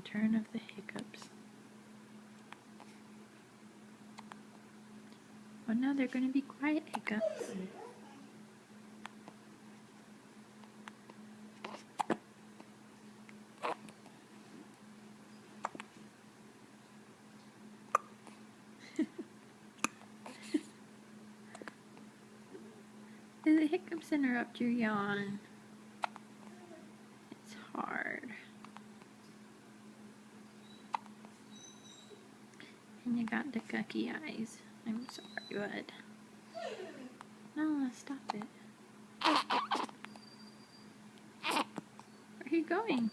return of the hiccups. Oh no, they're going to be quiet hiccups. The hiccups interrupt your yawn. It's hard. And you got the gucky eyes. I'm sorry, bud. No, stop it. Where are you going?